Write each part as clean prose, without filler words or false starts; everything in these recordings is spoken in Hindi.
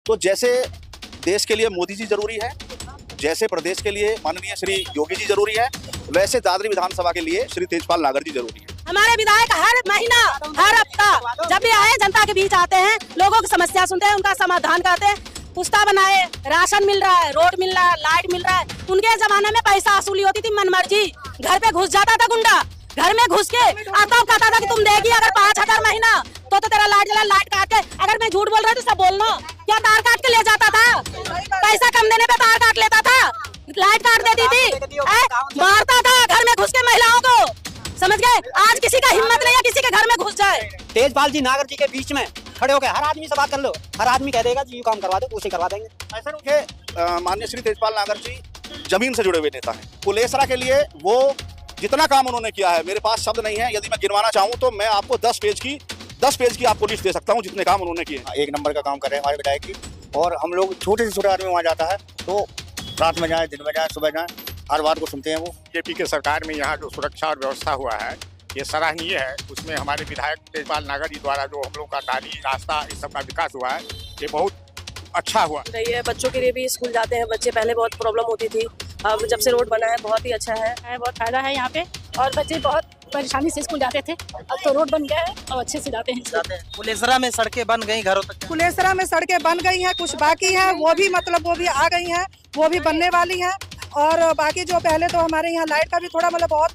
तो जैसे देश के लिए मोदी जी जरूरी है, जैसे प्रदेश के लिए माननीय श्री योगी जी जरूरी है, वैसे दादरी विधानसभा के लिए श्री तेजपाल नागर जी जरूरी है। हमारे विधायक हर महीना हर हफ्ता जब भी आए जनता के बीच आते हैं, लोगों की समस्या सुनते हैं, उनका समाधान करते हैं। पुस्ता बनाए, राशन मिल रहा है, रोड मिल रहा है, लाइट मिल रहा है। उनके जमाने में पैसा वसूली होती थी मनमर्जी, घर पे घुस जाता था गुंडा, घर में घुस के आता कहता था कि तुम देगी अगर 5,000 महीना तो तेरा लाइट जला, लाइट काट के। अगर मैं झूठ बोल रहा तो सब बोलना, क्या तार काट के ले जाता था? पैसा कम देने पे तार काट लेता था, लाइट काट देती थी, मारता था घर में घुस के महिलाओं को, समझ गए? आज किसी का हिम्मत नहीं है किसी के घर में घुस जाए। तेजपाल जी नागर जी के बीच में खड़े हो गए, हर आदमी से बात कर लो, हर आदमी कह देगा जी ये काम करवा दो, उसे करवा देंगे। ऐसा नहीं, माननीय श्री तेजपाल नागर जी जमीन से जुड़े हुए नेता हैं। कुलेसरा के लिए वो जितना काम उन्होंने किया है, मेरे पास शब्द नहीं है। यदि मैं गिनवाना चाहूँ तो मैं आपको 10 पेज की आपको लिस्ट दे सकता हूँ जितने काम उन्होंने किए। एक नंबर का काम कर रहे हैं हमारे विधायक जी। और हम लोग छोटे से छोटे आदमी वहाँ जाता है तो रात में जाए, दिन में जाए, सुबह जाए, हर बात को सुनते हैं वो। बीजेपी के सरकार में यहाँ जो सुरक्षा और व्यवस्था हुआ है ये सराहनीय है। उसमें हमारे विधायक तेजपाल नागर जी द्वारा जो हम लोग का नाली, रास्ता, इस सब का विकास हुआ है, ये बहुत अच्छा हुआ। रही है बच्चों के लिए भी स्कूल जाते हैं बच्चे, पहले बहुत प्रॉब्लम होती थी, अब जब से रोड बना है बहुत ही अच्छा है, बहुत फायदा है यहाँ पे। और बच्चे बहुत परेशानी से स्कूल जाते थे, अब तो रोड बन गया है और अच्छे से जाते हैं। कुलेसरा में सड़कें बन गई, घरों तक। कुलेसरा में सड़कें बन गई हैं, कुछ बाकी है, वो भी मतलब वो भी आ गई हैं, वो भी बनने वाली हैं। और बाकी जो पहले तो हमारे यहाँ लाइट का भी थोड़ा मतलब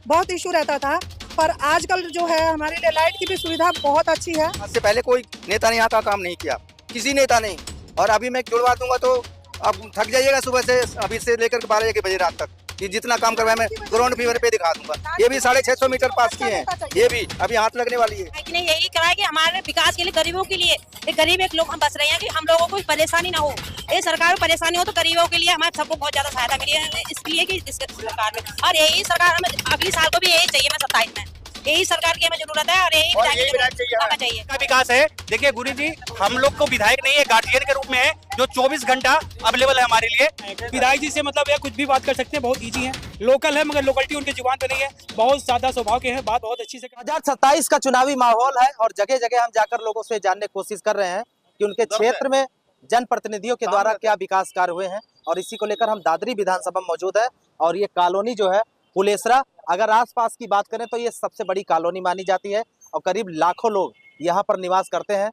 बहुत इशू रहता था, पर आजकल जो है हमारे लिए लाइट की भी सुविधा बहुत अच्छी है। इससे पहले कोई नेता ने यहाँ का काम नहीं किया, किसी नेता नहीं। और अभी मैं जुड़वा दूंगा तो अब थक जाइएगा सुबह से, अभी से लेकर 12 बजे रात तक, कि जितना काम करवाया मैं ग्राउंड फीवर पे दिखा दूंगा। ये भी 650 मीटर पास किए हैं, ये भी अभी हाथ लगने वाली है। नहीं यही करा है कि हमारे विकास के लिए, गरीबों के लिए, गरीब एक लोग हम बस रहे हैं कि हम लोगों को परेशानी ना हो। ये सरकार को परेशानी हो तो गरीबों के लिए हमारे सबको बहुत ज्यादा सहायता मिली है, इसलिए कि इस सरकार में। और यही सरकार हमें अगले साल को भी यही चाहिए, मैं 27 में यही सरकार की हमें जरूरत है और यही विधायक चाहिए का विकास है। देखिए गुरु जी, हम लोग को विधायक नहीं है, गार्जियन के रूप में है जो 24 घंटा अवेलेबल है हमारे लिए। विधायक जी से मतलब ये कुछ भी बात कर सकते हैं, बहुत इजी है, लोकल है मगर लोकलिटी उनके जुबान पे नहीं है, बहुत सादा स्वभाव के हैं, बात बहुत अच्छी से। 2027 का चुनावी माहौल है और जगह जगह हम जाकर लोगों से जानने की कोशिश कर रहे हैं कि उनके क्षेत्र में जनप्रतिनिधियों के द्वारा क्या विकास कार्य हुए हैं। और इसी को लेकर हम दादरी विधानसभा में मौजूद है और ये कॉलोनी जो है कुलेसरा, अगर आसपास की बात करें तो ये सबसे बड़ी कॉलोनी मानी जाती है और करीब लाखों लोग यहाँ पर निवास करते हैं।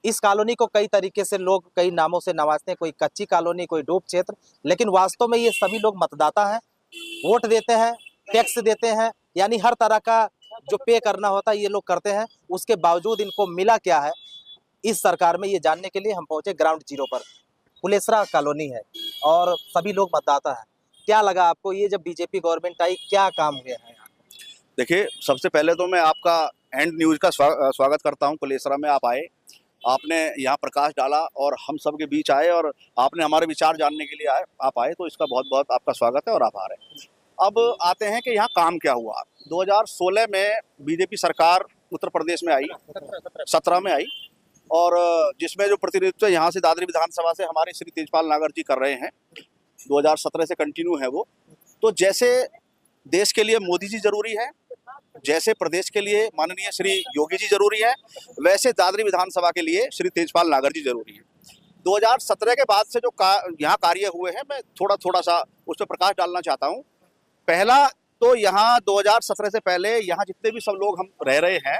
इस कॉलोनी को कई तरीके से लोग कई नामों से नवाजते हैं, कोई कच्ची कॉलोनी, कोई डूब क्षेत्र, लेकिन वास्तव में ये सभी लोग मतदाता हैं, वोट देते हैं, टैक्स देते हैं, यानी हर तरह का जो पे करना होता है ये लोग करते हैं। उसके बावजूद इनको मिला क्या है इस सरकार में, ये जानने के लिए हम पहुंचे ग्राउंड जीरो पर। कुलेसरा कॉलोनी है और सभी लोग मतदाता है। क्या लगा आपको ये जब बीजेपी गवर्नमेंट आई, क्या काम हुए हैं? देखिए, सबसे पहले तो मैं आपका एंड न्यूज का स्वागत करता हूं। कुलेसरा में आप आए, आपने यहाँ प्रकाश डाला और हम सब के बीच आए और आपने हमारे विचार जानने के लिए आप आए, तो इसका बहुत बहुत आपका स्वागत है और आभार है। अब आते हैं कि यहाँ काम क्या हुआ। 2016 में बीजेपी सरकार उत्तर प्रदेश में आई, 17 में आई, और जिसमें जो प्रतिनिधित्व यहाँ से दादरी विधानसभा से हमारे श्री तेजपाल नागर जी कर रहे हैं, 2017 से कंटिन्यू है वो। तो जैसे देश के लिए मोदी जी जरूरी है, जैसे प्रदेश के लिए माननीय श्री योगी जी जरूरी है, वैसे दादरी विधानसभा के लिए श्री तेजपाल नागर जी जरूरी है। 2017 के बाद से जो यहाँ कार्य हुए हैं, मैं थोड़ा सा उस पर प्रकाश डालना चाहता हूँ। पहला तो यहाँ 2017 से पहले यहाँ जितने भी सब लोग हम रह रहे हैं,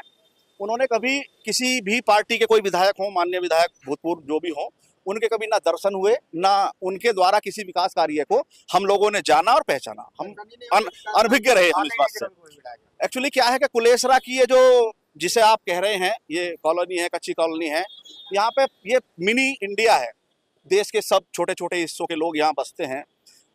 उन्होंने कभी किसी भी पार्टी के कोई विधायक हो, माननीय विधायक भूतपूर्व जो भी हो, उनके कभी ना दर्शन हुए, ना उनके द्वारा किसी विकास कार्य को हम लोगों ने जाना और पहचाना। हम अनभिज्ञ रहे हम इस बात से। एक्चुअली क्या है कि कुलेसरा की ये जो जिसे आप कह रहे हैं ये कॉलोनी है, कच्ची कॉलोनी है, यहाँ पे ये मिनी इंडिया है। देश के सब छोटे छोटे हिस्सों के लोग यहाँ बसते हैं।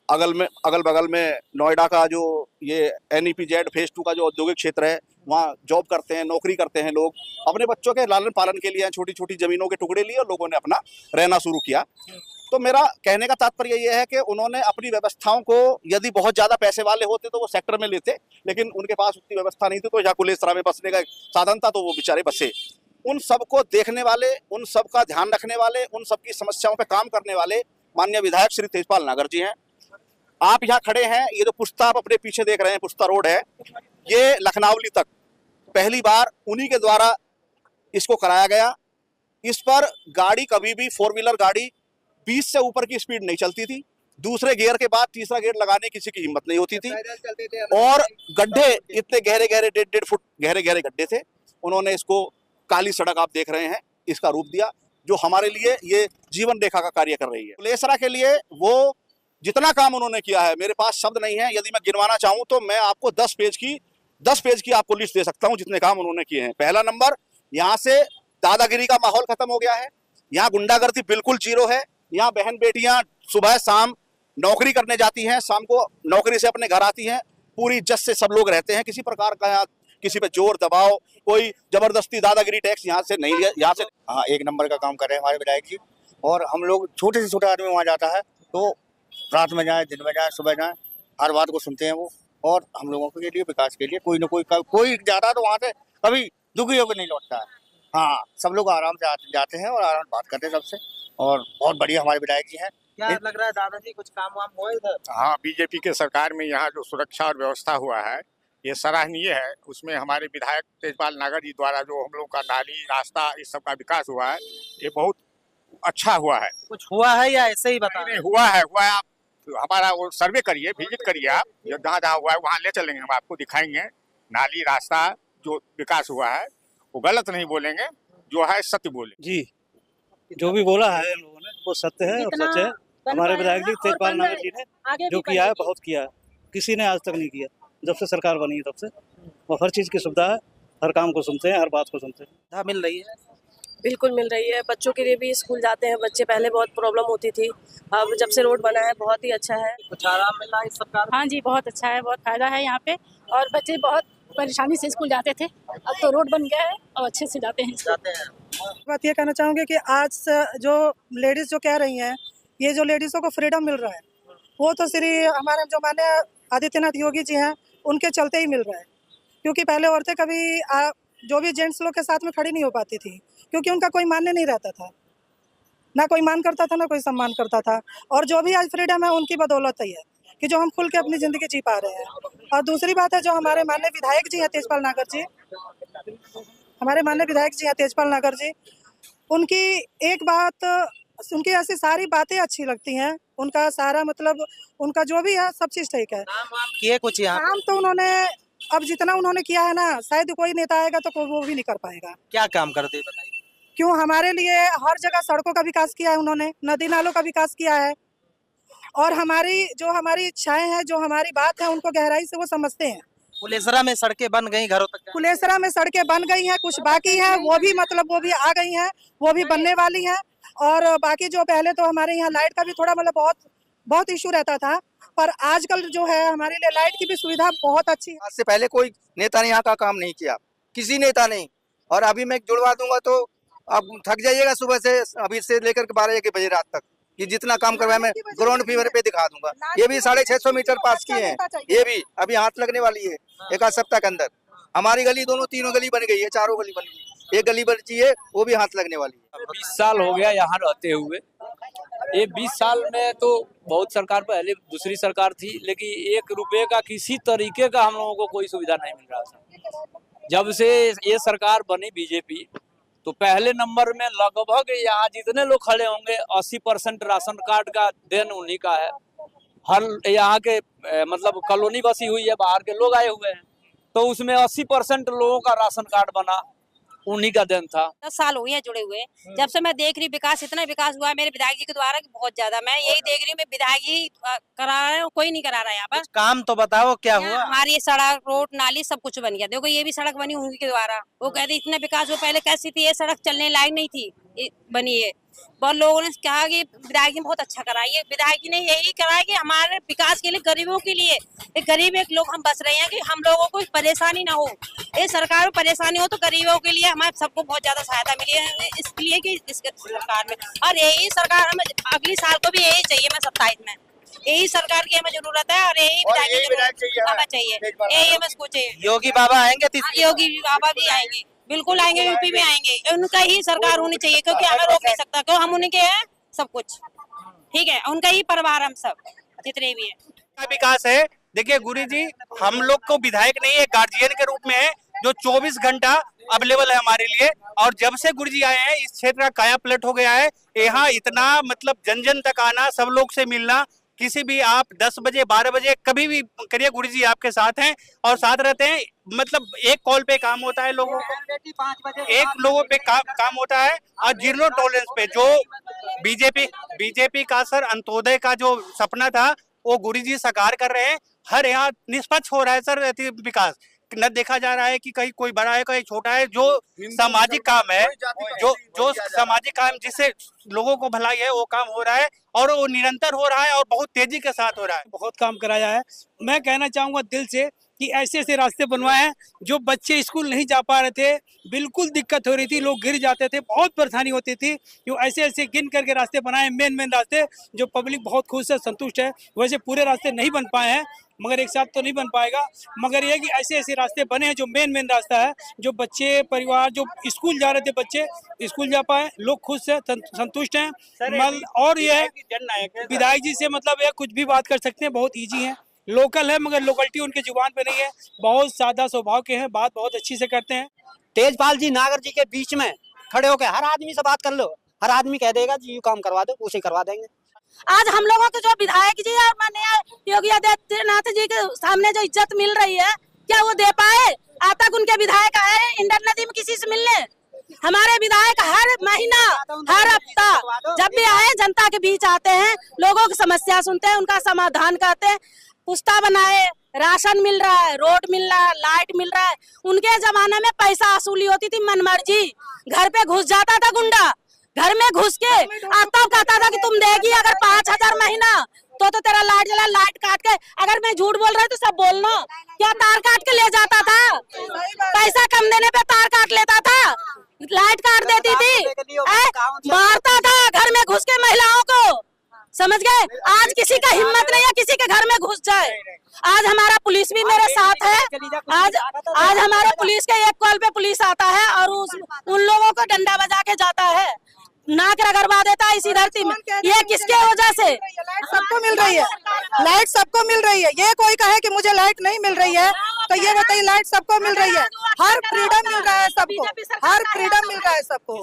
अगल बगल में नोएडा का जो ये NEPZ फेज 2 का जो औद्योगिक क्षेत्र है, वहाँ जॉब करते हैं, नौकरी करते हैं लोग। अपने बच्चों के लालन पालन के लिए छोटी छोटी जमीनों के टुकड़े लिए और लोगों ने अपना रहना शुरू किया। तो मेरा कहने का तात्पर्य ये है कि उन्होंने अपनी व्यवस्थाओं को, यदि बहुत ज़्यादा पैसे वाले होते तो वो सेक्टर में लेते, लेकिन उनके पास उतनी व्यवस्था नहीं थी, तो यहाँ कुलेसरा में बसने का साधन था तो वो बेचारे बसे। उन सबको देखने वाले, उन सब का ध्यान रखने वाले, उन सबकी समस्याओं पर काम करने वाले माननीय विधायक श्री तेजपाल नागर जी हैं। आप यहाँ खड़े हैं, ये जो पुस्ता आप अपने पीछे देख रहे हैं, पुस्ता रोड है, ये लखनऊली तक पहली बार उन्हीं के द्वारा इसको कराया गया। इस पर गाड़ी कभी भी 4 व्हीलर गाड़ी 20 से ऊपर की स्पीड नहीं चलती थी। दूसरे गियर के बाद तीसरा गियर लगाने किसी की हिम्मत नहीं होती थी। और गड्ढे इतने गहरे गहरे 1.5 फुट गहरे गहरे गड्ढे थे। उन्होंने इसको काली सड़क आप देख रहे हैं इसका रूप दिया, जो हमारे लिए ये जीवन रेखा का कार्य कर रही है। कुलेसरा के लिए वो जितना काम उन्होंने किया है, मेरे पास शब्द नहीं है। यदि मैं गिनवाना चाहूं तो मैं आपको 10 पेज की आपको लिस्ट दे सकता हूं जितने काम उन्होंने किए हैं। पहला नंबर, यहाँ से दादागिरी का माहौल खत्म हो गया है। यहाँ गुंडागर्दी बिल्कुल जीरो है। यहाँ बहन बेटियां सुबह शाम नौकरी करने जाती हैं, शाम को नौकरी से अपने घर आती हैं, पूरी इज्जत से सब लोग रहते हैं। किसी प्रकार का यहाँ किसी पे जोर दबाव, कोई जबरदस्ती दादागिरी टैक्स यहाँ से नहीं लिया। यहाँ से हाँ, एक नंबर का काम कर रहे हैं हमारे विधायक जी। और हम लोग छोटे से छोटा आदमी वहाँ जाता है तो रात में जाए, दिन में जाए, सुबह जाए, हर बात को सुनते हैं वो। और हम लोगों के लिए विकास के लिए कोई ना कोई जाता तो वहाँ से कभी दुखी होकर नहीं लौटता है। हाँ, सब लोग आराम से जाते हैं और आराम से बात करते हैं सबसे। और बहुत बढ़िया हमारे विधायक जी हैं। क्या लग रहा है दादाजी, कुछ काम वाम हुआ इधर? हाँ, बीजेपी के सरकार में यहाँ जो सुरक्षा और व्यवस्था हुआ है ये सराहनीय है। उसमें हमारे विधायक तेजपाल नागर जी द्वारा जो हम लोग का नाली, रास्ता, इस सब का विकास हुआ है, ये बहुत अच्छा हुआ है। कुछ हुआ है या ऐसे ही बता? नहीं, हुआ है। आप हमारा वो सर्वे करिए, विजिट करिए, आप जहाँ जहाँ हुआ है वहाँ ले चलेंगे, हम आपको दिखाएंगे। नाली, रास्ता जो विकास हुआ है वो गलत नहीं बोलेंगे, जो है सत्य बोले। जी, जो भी बोला है इन लोगों ने वो सत्य है और सच है। हमारे विधायक जी तेजपाल नागर जी ने जो किया है बहुत किया है, किसी ने आज तक नहीं किया। जब से सरकार बनी है तब से वो हर चीज़ की सुविधा है, हर काम को सुनते हैं, हर बात को सुनते हैं। मिल रही है? बिल्कुल मिल रही है। बच्चों के लिए भी स्कूल जाते हैं बच्चे, पहले बहुत प्रॉब्लम होती थी, अब जब से रोड बना है बहुत ही अच्छा है। कुछ आराम मिल रहा है इस सरकार? हाँ जी, बहुत अच्छा है, बहुत फायदा है यहाँ पे। और बच्चे बहुत परेशानी से स्कूल जाते थे, अब तो रोड बन गया है और अच्छे से जाते हैं। बात ये कहना चाहूँगी कि आज जो लेडीज जो कह रही हैं, ये जो लेडीज़ों को फ्रीडम मिल रहा है वो तो श्री हमारे जो माननीय आदित्यनाथ योगी जी हैं उनके चलते ही मिल रहा है। क्योंकि पहले औरतें कभी जो भी जेंट्स लोग के साथ में खड़ी नहीं हो पाती थी, क्योंकि उनका कोई मान्य नहीं रहता था, ना कोई मान करता था ना कोई सम्मान करता था। और जो भी आज फ्रीडम है उनकी बदौलत ही है कि जो हम खुल के अपनी ज़िंदगी जी पा रहे हैं। और दूसरी बात है, जो हमारे माननीय विधायक जी हैं तेजपाल नागर जी, हमारे माननीय विधायक जी हैं तेजपाल नागर जी, उनकी एक बात, उनकी ऐसी सारी बातें अच्छी लगती हैं। उनका सारा मतलब उनका जो भी है सब चीज़ ठीक है। किए कुछ यहाँ? काम तो उन्होंने अब जितना उन्होंने किया है ना, शायद कोई नेता आएगा तो वो भी नहीं कर पाएगा। क्या काम करते हैं बताइए? क्यों, हमारे लिए हर जगह सड़कों का विकास किया है उन्होंने, नदी नालों का विकास किया है। और हमारी इच्छाएं हैं, जो हमारी बात है, उनको गहराई से वो समझते हैं। कुलेसरा में सड़कें बन गई, घरों तक? कुलेसरा में सड़कें बन गई हैं, कुछ बाकी हैं, वो भी मतलब वो भी आ गई हैं, वो भी बनने वाली हैं। और बाकी जो पहले तो हमारे यहाँ लाइट का भी थोड़ा मतलब बहुत इशू रहता था, पर आजकल जो है हमारे लिए लाइट की भी सुविधा बहुत अच्छी है। आज से पहले कोई नेता ने यहाँ का काम नहीं किया, किसी नेता नहीं। और अभी मैं जुड़वा दूंगा तो आप थक जाइएगा सुबह से, अभी से लेकर के 12-1 बजे रात तक, कि जितना काम करवाया मैं ग्राउंड फीवर पे दिखा दूंगा। ये भी 650 मीटर पास किए हैं, ये भी अभी हाथ लगने वाली है एक आध सप्ताह के अंदर। हमारी गली तीनों गली बन गई है, 4 गली बन गई, एक गली बची है वो भी हाथ लगने वाली है। 20 साल हो गया यहाँ रहते हुए। ये 20 साल में तो बहुत सरकार पहले दूसरी सरकार थी, लेकिन 1 रुपए का किसी तरीके का हम लोगों को कोई सुविधा नहीं मिल रहा था। जब से ये सरकार बनी बीजेपी, तो पहले नंबर में लगभग यहाँ जितने लोग खड़े होंगे 80% राशन कार्ड का देन उन्हीं का है। हर यहाँ के मतलब कॉलोनी बसी हुई है, बाहर के लोग आए हुए हैं, तो उसमें 80% लोगों का राशन कार्ड बना, उन्हीं का देन था। 10 साल हो गए हैं जुड़े हुए। जब से मैं देख रही विकास, इतना विकास हुआ है मेरे विधायक जी के द्वारा कि बहुत ज्यादा। मैं यही देख रही हूँ, मैं विधायक जी करा रहे हैं, कोई नहीं करा रहा है यहाँ पर। काम तो बताओ क्या हुआ? हमारी सड़क, रोड, नाली सब कुछ बन गया। देखो ये भी सड़क बनी उन्हीं के द्वारा। वो कहते इतना विकास हो, पहले कैसी थी ये सड़क, चलने लायक नहीं थी, बनी है। बहुत लोगों ने कहा कि विधायक जी बहुत अच्छा कराई है। विधायक जी ने यही करा है कि हमारे विकास के लिए, गरीबों के लिए, गरीब एक लोग हम बस रहे हैं कि हम लोगों को परेशानी ना हो। ये सरकार में परेशानी हो तो गरीबों के लिए हमारे सबको बहुत ज्यादा सहायता मिली है, इसलिए कि इसके सरकार में। और यही सरकार हमें अगली साल को भी यही चाहिए। मैं 27 में यही सरकार की हमें जरूरत है और यही विधायक चाहिए, यही हमें इसको चाहिए। योगी बाबा आएंगे? योगी बाबा भी आएंगे, बिल्कुल आएंगे, यूपी में आएंगे। उनका ही सरकार होनी चाहिए, क्योंकि हमें रोक नहीं सकता, क्यों हम उनके हैं सब कुछ, ठीक है। उनका ही परिवार हम सब जितने भी है। विकास है। देखिए गुरु जी, हम लोग को विधायक नहीं है, गार्जियन के रूप में है, जो 24 घंटा अवेलेबल है हमारे लिए। और जब से गुरुजी आए हैं इस क्षेत्र का काया पलट हो गया है। यहाँ इतना मतलब जन जन तक आना, सब लोग से मिलना, किसी भी आप 10 बजे 12 बजे कभी भी करिए, गुरुजी आपके साथ हैं और साथ रहते हैं। मतलब एक कॉल पे काम होता है लोगों को, एक लोगों पे काम होता है और जीरो टॉलरेंस पे। जो बीजेपी का सर अंत्योदय का जो सपना था वो गुरुजी साकार कर रहे हैं। हर यहाँ निष्पक्ष हो रहा है सर विकास, न देखा जा रहा है कि कहीं कोई बड़ा है कहीं छोटा है। जो सामाजिक काम है, जो सामाजिक काम जिससे लोगों को भलाई है वो काम हो रहा है और वो निरंतर हो रहा है और बहुत तेजी के साथ हो रहा है। बहुत काम कराया है। मैं कहना चाहूंगा दिल से कि ऐसे ऐसे रास्ते बनवाए हैं जो बच्चे स्कूल नहीं जा पा रहे थे, बिल्कुल दिक्कत हो रही थी, लोग गिर जाते थे, बहुत परेशानी होती थी। जो ऐसे ऐसे गिन करके रास्ते बनाए, मेन रास्ते जो पब्लिक बहुत खुश है, संतुष्ट है। वैसे पूरे रास्ते नहीं बन पाए हैं, मगर एक साथ तो नहीं बन पाएगा, मगर ये कि ऐसे ऐसे रास्ते बने हैं जो मेन रास्ता है, जो बच्चे परिवार जो स्कूल जा रहे थे बच्चे स्कूल जा पाए, लोग खुश है, संतुष्ट हैं। और ये विधायक जी से मतलब ये कुछ भी बात कर सकते हैं, बहुत ईजी है, लोकल है, मगर लोकलिटी उनके जुबान पे नहीं है, बहुत सादा स्वभाव के हैं, बात बहुत अच्छी से करते हैं। तेजपाल जी नागर जी के बीच में खड़े होकर हर आदमी से बात कर लो, हर आदमी कह देगा जी ये काम करवा दो, उसे करवा देंगे। आज हम लोगों के जो विधायक जी और माननीय योगी आदित्यनाथ जी के सामने जो इज्जत मिल रही है, क्या वो दे पाए? आज तक उनके विधायक आए इंडर नदी में किसी से मिलने? हमारे विधायक हर महीना हर हफ्ता जब भी आए जनता के बीच आते हैं, लोगों की समस्या सुनते हैं, उनका समाधान करते हैं। पुस्ता बनाए, राशन मिल रहा है, रोड मिल रहा है, लाइट मिल रहा है। उनके जमाने में पैसा वसूली होती थी मनमर्जी, घर पे घुस जाता था गुंडा, घर में घुस के तब कहता था कि तुम देगी अगर 5,000 महीना तो तेरा लाइट जला, लाइट काट के। अगर मैं झूठ बोल रहा तो सब बोलना, क्या तार काट के ले जाता था? पैसा कम देने पे तार काट लेता था, लाइट काट देती थी, मारता था घर में घुस के महिलाओं को, समझ गए? आज किसी का हिम्मत नहीं है किसी के घर में घुस जाए। आज हमारा पुलिस भी मेरे साथ है, आज हमारे पुलिस के एक कॉल पे पुलिस आता है और उन लोगों को डंडा बजा के जाता है, नाक रगड़वा देता है इसी धरती में। ये किसके वजह से? सबको मिल रही है लाइट, सबको मिल रही है। ये कोई कहे कि मुझे लाइट नहीं मिल रही है तो ये बताइए, लाइट सबको मिल रही है, हर फ्रीडम मिल रहा है सबको, हर फ्रीडम मिल रहा है सबको।